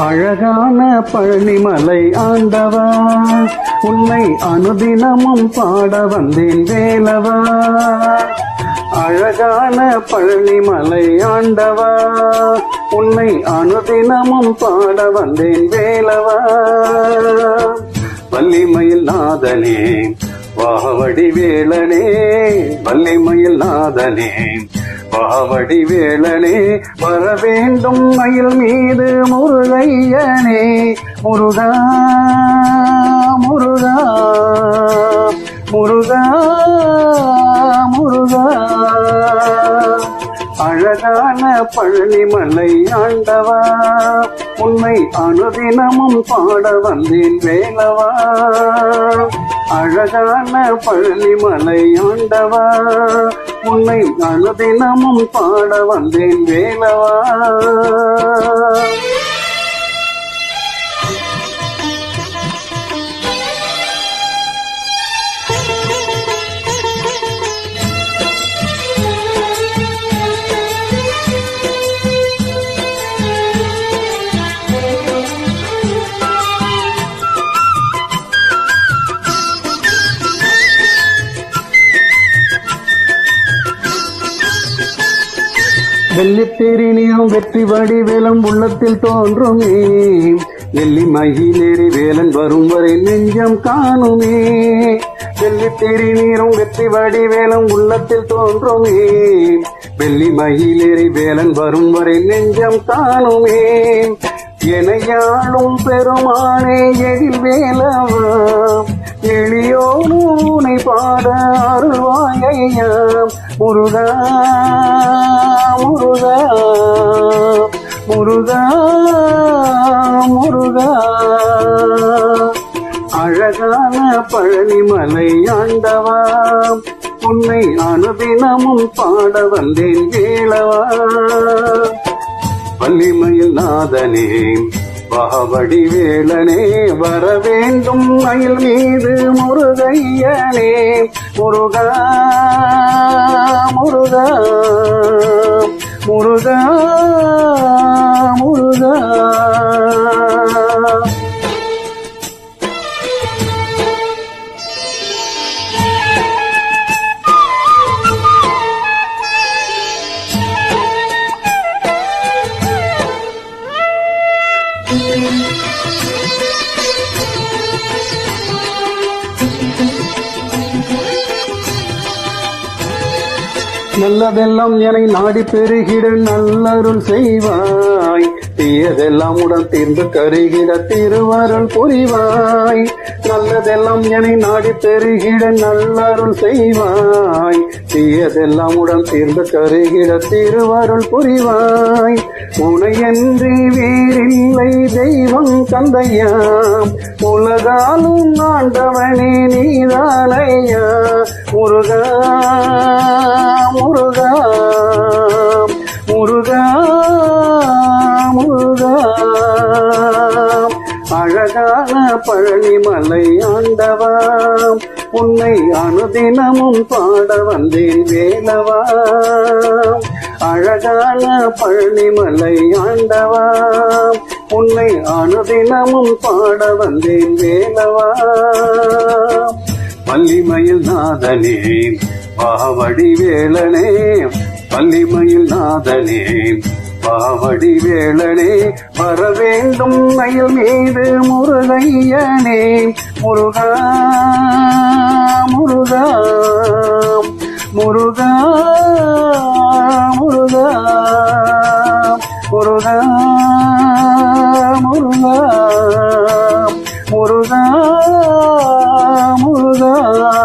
அழகான பழனிமலை ஆண்டவா, உன்னை அனுதினமும் பாட வந்தேன் வேலவா. அழகான பழனிமலை ஆண்டவா, உன்னை அனுதினமும் பாட வந்தேன் வேலவா. வள்ளிமயில் நாதனே வாவடி வேலனே, வள்ளிமயில் நாதனே வாவடி வேலனே, வர வேண்டும் மயில் மீது முருகையனே. முருகா முருகா முருகா முருகா. அழகான பழனிமலை ஆண்டவா, உன்னை அனுதினமும் பாட வந்தேன் வேலவா. அழகான பழனிமலை ஆண்டவா, உன்னை அனுதினமும் பாட வந்தேன் வேலவா. வெள்ளித்தேரி நீரும் வெற்றி வடிவேலம் உள்ளத்தில் தோன்றுமே, வெள்ளி மயிலேறி வேலன் வரும் வரை நெஞ்சம் காணுமே. வெள்ளித்தேரி நீரும் வெற்றி வடிவேலம் உள்ளத்தில் தோன்றுமே, வெள்ளி மயிலேறி வேலன் வரும் வரை நெஞ்சம் காணுமே. எனையாளும் பெருமானே எழில் வேலவா, எளியோனூனை பாட அருள்வாயா. முருகா முருகா முருகா முருகா. அழகான பழனிமலை ஆண்டவா, உன்னை அனுதினமும் பாட வந்தேன் வேலவா. வள்ளிமயில் நாதனே வாவடி வேலனே, வர வேண்டும் மயில் மீது முருகையனே. முருகா முருகா முருகா முருகா. நல்லதெல்லாம் என நாடி பெருகிட நல்லருள் செய்வாய், தீயதெல்லாம் உடன் தீர்ந்து கருகிட திருவருள் புரிவாய். நல்லதெல்லாம் என நாடி பெருகிட நல்லருள் செய்வாய், தீயதெல்லாம் உடன் தீர்ந்து கருகிட திருவருள் புரிவாய். உனையன்றி வேறில்லை தெய்வம் தந்தையாம், உலகாலும் ஆண்டவனே நீதானையா. முருகா முருகா முருகா முருகா. அழகான பழனிமலை ஆண்டவா, உன்னை அனுதினமும் பாட வந்தேன் வேலவா. அழகான பழனிமலை ஆண்டவா, உன்னை அனுதினமும் பாட வந்தேன் வேலவா. வள்ளிமயில் நாதனே வாவடி வேலனே, வள்ளிமயில் நாதனே வாவடி வேலனே, வர வேண்டும் மயில் மீது முருகையனே. முருகா முருகா முருகா முருகா முருகா முருகா முருகா முருகா.